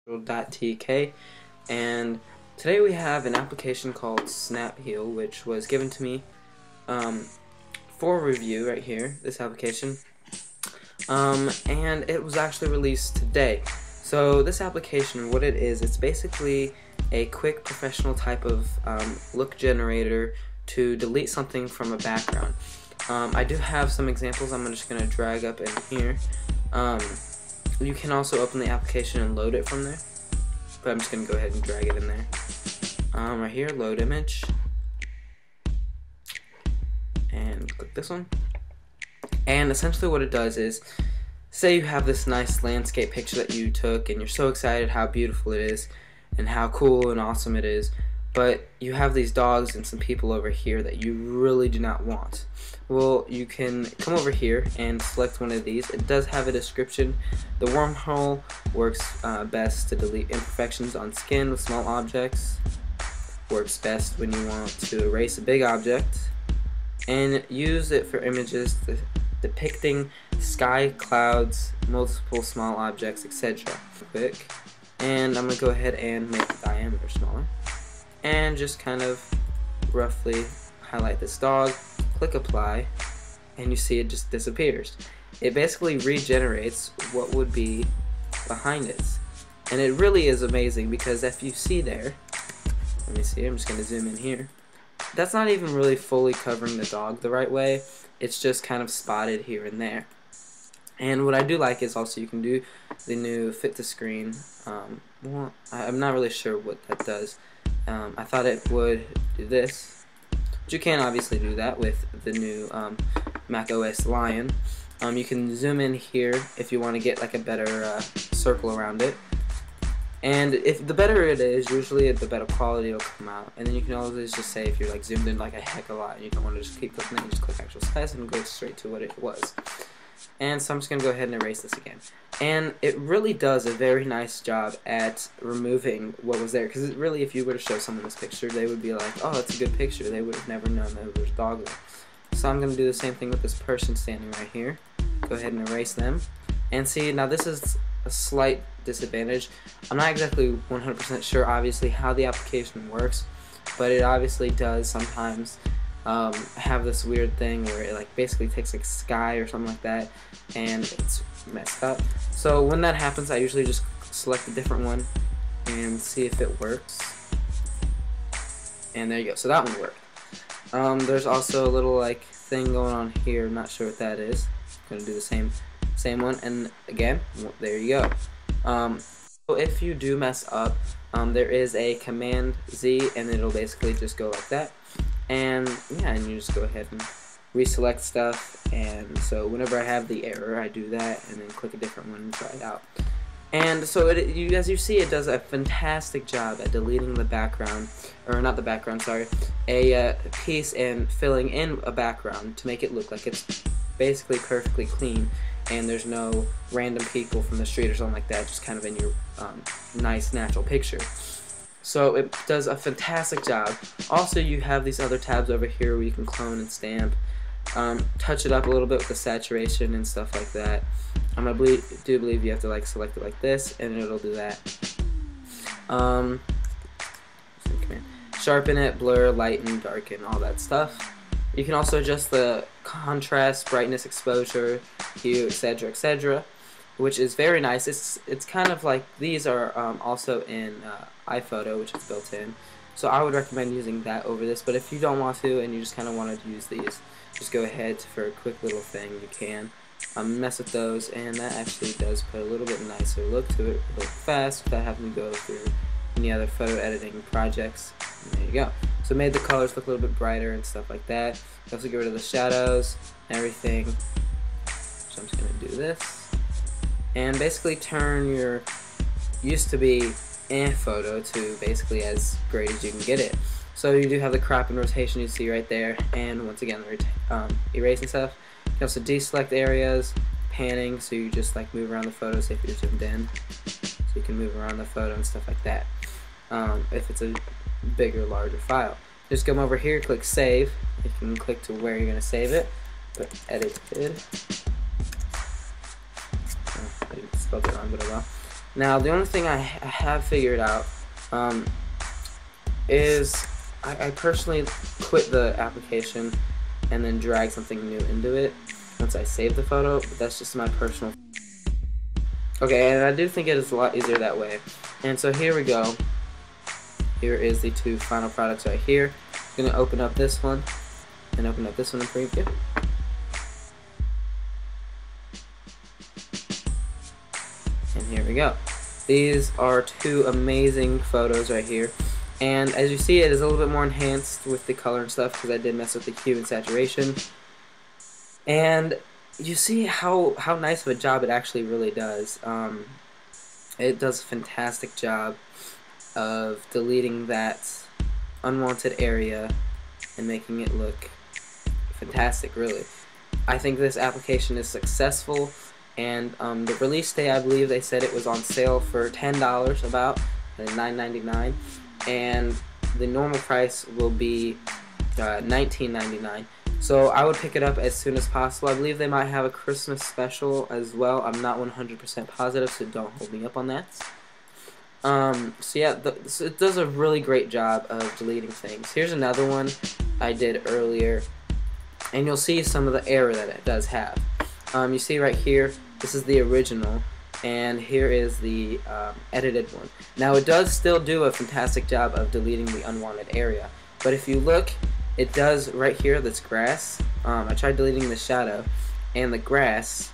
.tk, and today we have an application called SnapHeal, which was given to me for review right here, this application, and it was actually released today. So this application, what it is, it's basically a quick professional type of look generator to delete something from a background. I do have some examples I'm just going to drag up in here. You can also open the application and load it from there, but I'm just going to go ahead and drag it in there. Right here, load image, and click this one. And essentially what it does is, say you have this nice landscape picture that you took and you're so excited how beautiful it is and how cool and awesome it is, but you have these dogs and some people over here that you really do not want. Well, you can come over here and select one of these. It does have a description. The wormhole works best to delete imperfections on skin with small objects. Works best when you want to erase a big object. And use it for images depicting sky, clouds, multiple small objects, etc. Quick. And I'm going to go ahead and make the diameter smaller. And just kind of roughly highlight this dog, click apply, and you see it just disappears. It basically regenerates what would be behind it. And it really is amazing because if you see there, let me see, I'm just going to zoom in here. That's not even really fully covering the dog the right way. It's just kind of spotted here and there. And what I do like is also you can do the new fit to screen. Well, I'm not really sure what that does. I thought it would do this, but you can obviously do that with the new Mac OS Lion. You can zoom in here if you want to get like a better circle around it. And if the better it is, usually the better quality will come out. And then you can always just say if you're like zoomed in like a heck a lot and you don't want to just keep clicking it, you just click actual size and go straight to what it was. And so I'm just going to go ahead and erase this again. And it really does a very nice job at removing what was there. Because really, if you were to show someone this picture, they would be like, oh, that's a good picture. They would have never known that there was a dog there. So I'm going to do the same thing with this person standing right here. Go ahead and erase them. And see, now this is a slight disadvantage. I'm not exactly 100% sure, obviously, how the application works. But it obviously does sometimes have this weird thing where it like basically takes like sky or something like that and it's messed up. So when that happens, I usually just select a different one and see if it works. And there you go. So that one worked. There's also a little like thing going on here. I'm not sure what that is. I'm gonna do the same one, and again, there you go. So if you do mess up, there is a Command Z, and it'll basically just go like that. And yeah, and you just go ahead and reselect stuff, and so whenever I have the error, I do that, and then click a different one and try it out. And so as you see, it does a fantastic job at deleting the background, or not the background, sorry, a piece and filling in a background to make it look like it's basically perfectly clean, and there's no random people from the street or something like that, just kind of in your nice natural picture. So it does a fantastic job. Also, you have these other tabs over here where you can clone and stamp, touch it up a little bit with the saturation and stuff like that. I do believe you have to like select it like this, and it'll do that. Sharpen it, blur, lighten, darken, all that stuff. You can also adjust the contrast, brightness, exposure, hue, etc., etc., which is very nice. It's kind of like these are also in iPhoto, which is built in. So I would recommend using that over this. But if you don't want to and you just kind of want to use these, just go ahead for a quick little thing. You can mess with those, and that actually does put a little bit nicer look to it, real fast, without having to go through any other photo editing projects. And there you go. So it made the colors look a little bit brighter and stuff like that. You also get rid of the shadows and everything. So I'm just going to do this. And basically turn your used to be photo to basically as great as you can get it. So you do have the crop and rotation you see right there, and once again the erase and stuff. You can also deselect areas, panning, so you just like move around the photo, say if you're zoomed in, so you can move around the photo and stuff like that. If it's a bigger, larger file, just come over here, click save. You can click to where you're going to save it, but edited. I spelled it wrong, but oh well. Now the only thing I have figured out is I personally quit the application and then drag something new into it once I save the photo, but that's just my personal. Okay, and I do think it is a lot easier that way. And so here we go. Here is the two final products right here. I'm going to open up this one and open up this one in preview. And here we go. These are two amazing photos right here. And as you see, it is a little bit more enhanced with the color and stuff because I did mess with the hue and saturation. And you see how nice of a job it actually really does. It does a fantastic job of deleting that unwanted area and making it look fantastic, really. I think this application is successful, and the release day, I believe they said it was on sale for $10 about, $9.99, and the normal price will be $19.99. So I would pick it up as soon as possible. I believe they might have a Christmas special as well. I'm not 100% positive, so don't hold me up on that. So yeah, it does a really great job of deleting things. Here's another one I did earlier, and you'll see some of the error that it does have. You see right here, this is the original, and here is the edited one. Now it does still do a fantastic job of deleting the unwanted area, but if you look, it does right here, this grass. I tried deleting the shadow, and the grass,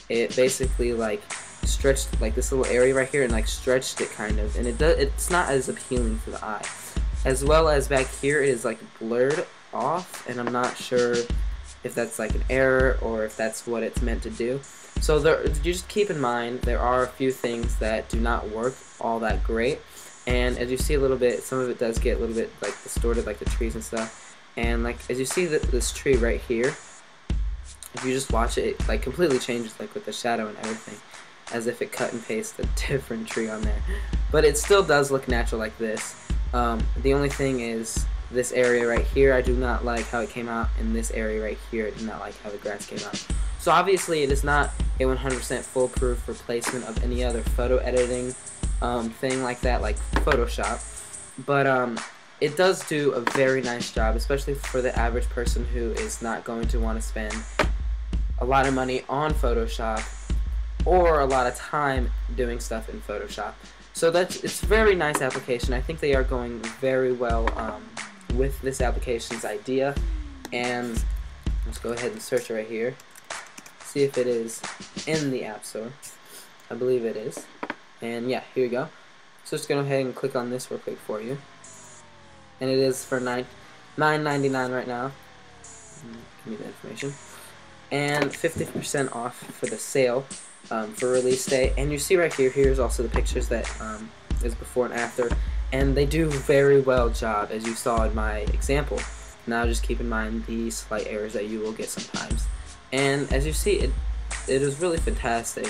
it basically like stretched like this little area right here and like stretched it kind of, and it's not as appealing to the eye. As well as back here, it is like blurred off, and I'm not sure if that's like an error or if that's what it's meant to do. So you just keep in mind there are a few things that do not work all that great, and as you see a little bit, some of it does get a little bit like distorted, like the trees and stuff. And like as you see this tree right here, if you just watch it, it like completely changes, like with the shadow and everything, as if it cut and pasted a different tree on there. But it still does look natural like this. The only thing is this area right here, I do not like how it came out, and this area right here, I do not like how the grass came out. So obviously it is not a 100% foolproof replacement of any other photo editing thing like that, like Photoshop. But it does do a very nice job, especially for the average person who is not going to want to spend a lot of money on Photoshop or a lot of time doing stuff in Photoshop. So it's a very nice application. I think they are going very well with this application's idea. And let's go ahead and search it right here. See if it is in the App Store. I believe it is. And yeah, here we go. So just go ahead and click on this real quick for you. And it is for $9.99 right now. Give me the information. And 50% off for the sale for release day. And you see right here, here's also the pictures that is before and after. And they do very well job, as you saw in my example. Now just keep in mind the slight errors that you will get sometimes. And as you see, it is really fantastic.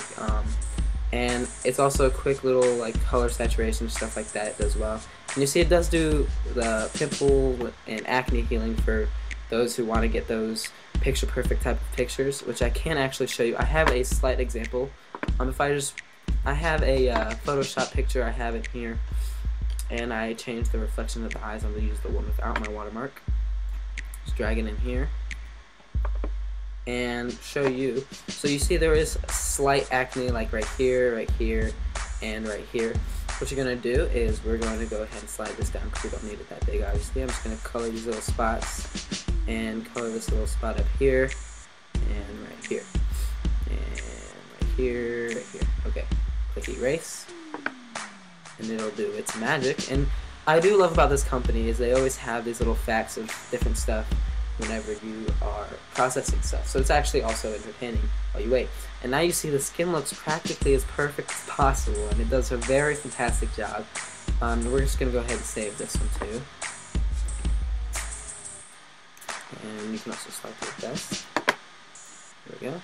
And it's also a quick little like color saturation, stuff like that as well. And you see it does do the pimple and acne healing for those who want to get those picture perfect type of pictures, which I can actually show you. I have a slight example. I have a Photoshop picture, I have it here, and I changed the reflection of the eyes. I'm going to use the one without my watermark. Just drag it in here and show you. So you see there is slight acne like right here, and right here. What you're going to do is we're going to go ahead and slide this down because we don't need it that big, obviously. I'm just going to color these little spots and color this little spot up here and right here and right here, right here. Okay, click erase and it'll do its magic. And I do love about this company is they always have these little facts of different stuff whenever you are processing stuff. So it's actually also entertaining while you wait. And now you see the skin looks practically as perfect as possible, and it does a very fantastic job. We're just going to go ahead and save this one too. And you can also select your best. There we go.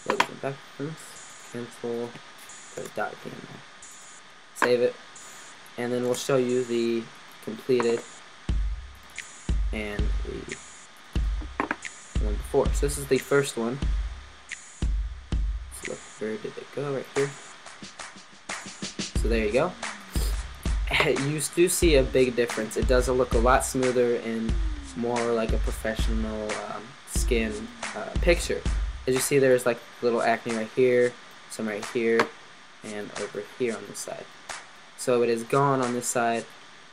Logo and backgrounds. Cancel. Put a dot in there. Save it. And then we'll show you the completed and the one before. So this is the first one. Let's look, where did it go? Right here. So there you go. You do see a big difference. It does look a lot smoother and more like a professional skin picture. As you see, there's like little acne right here, some right here, and over here on this side. So it is gone on this side,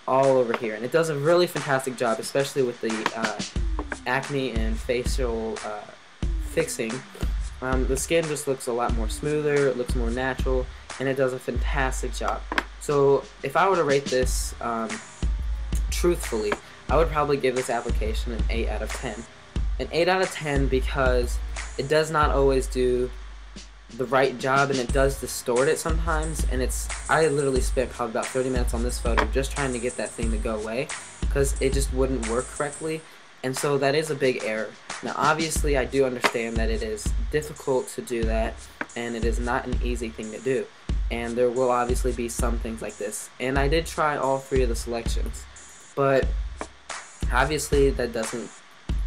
all over here, and it does a really fantastic job, especially with the acne and facial fixing. The skin just looks a lot more smoother, it looks more natural, and it does a fantastic job. So if I were to rate this truthfully, I would probably give this application an 8 out of 10. An 8 out of 10 because it does not always do the right job, and it does distort it sometimes, and I literally spent probably about 30 minutes on this photo just trying to get that thing to go away because it just wouldn't work correctly, and so that is a big error. Now obviously I do understand that it is difficult to do that, and it is not an easy thing to do, and there will obviously be some things like this, and I did try all 3 of the selections, but obviously that doesn't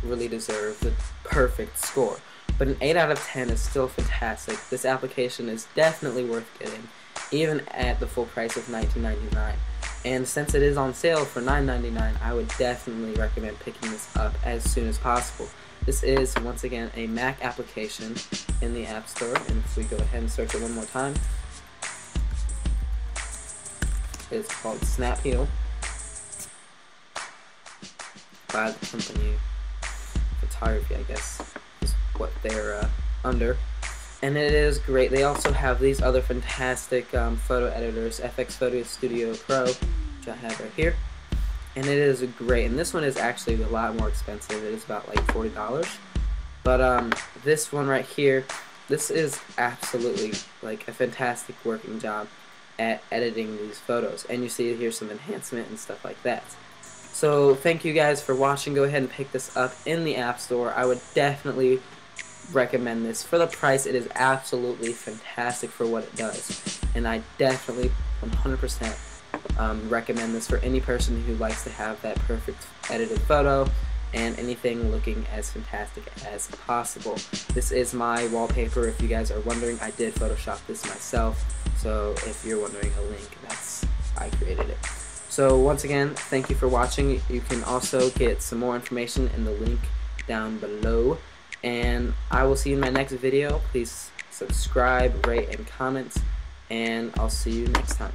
really deserve the perfect score. But an 8 out of 10 is still fantastic. This application is definitely worth getting, even at the full price of $19.99. And since it is on sale for $9.99, I would definitely recommend picking this up as soon as possible. This is, once again, a Mac application in the App Store, and if we go ahead and search it one more time, it's called SnapHeal by the company Photography, I guess. What they're under, and it is great. They also have these other fantastic photo editors, FX Photo Studio Pro, which I have right here, and it is great. And this one is actually a lot more expensive. It is about like $40, but this one right here, this is absolutely like a fantastic working job at editing these photos, and you see here some enhancement and stuff like that. So thank you guys for watching. Go ahead and pick this up in the App Store. I would definitely recommend this. For the price, it is absolutely fantastic for what it does, and I definitely 100% recommend this for any person who likes to have that perfect edited photo and anything looking as fantastic as possible. This is my wallpaper. If you guys are wondering, I did Photoshop this myself, so if you're wondering a link, I created it. So once again, thank you for watching. You can also get some more information in the link down below. And I will see you in my next video. Please subscribe, rate, and comment, and I'll see you next time.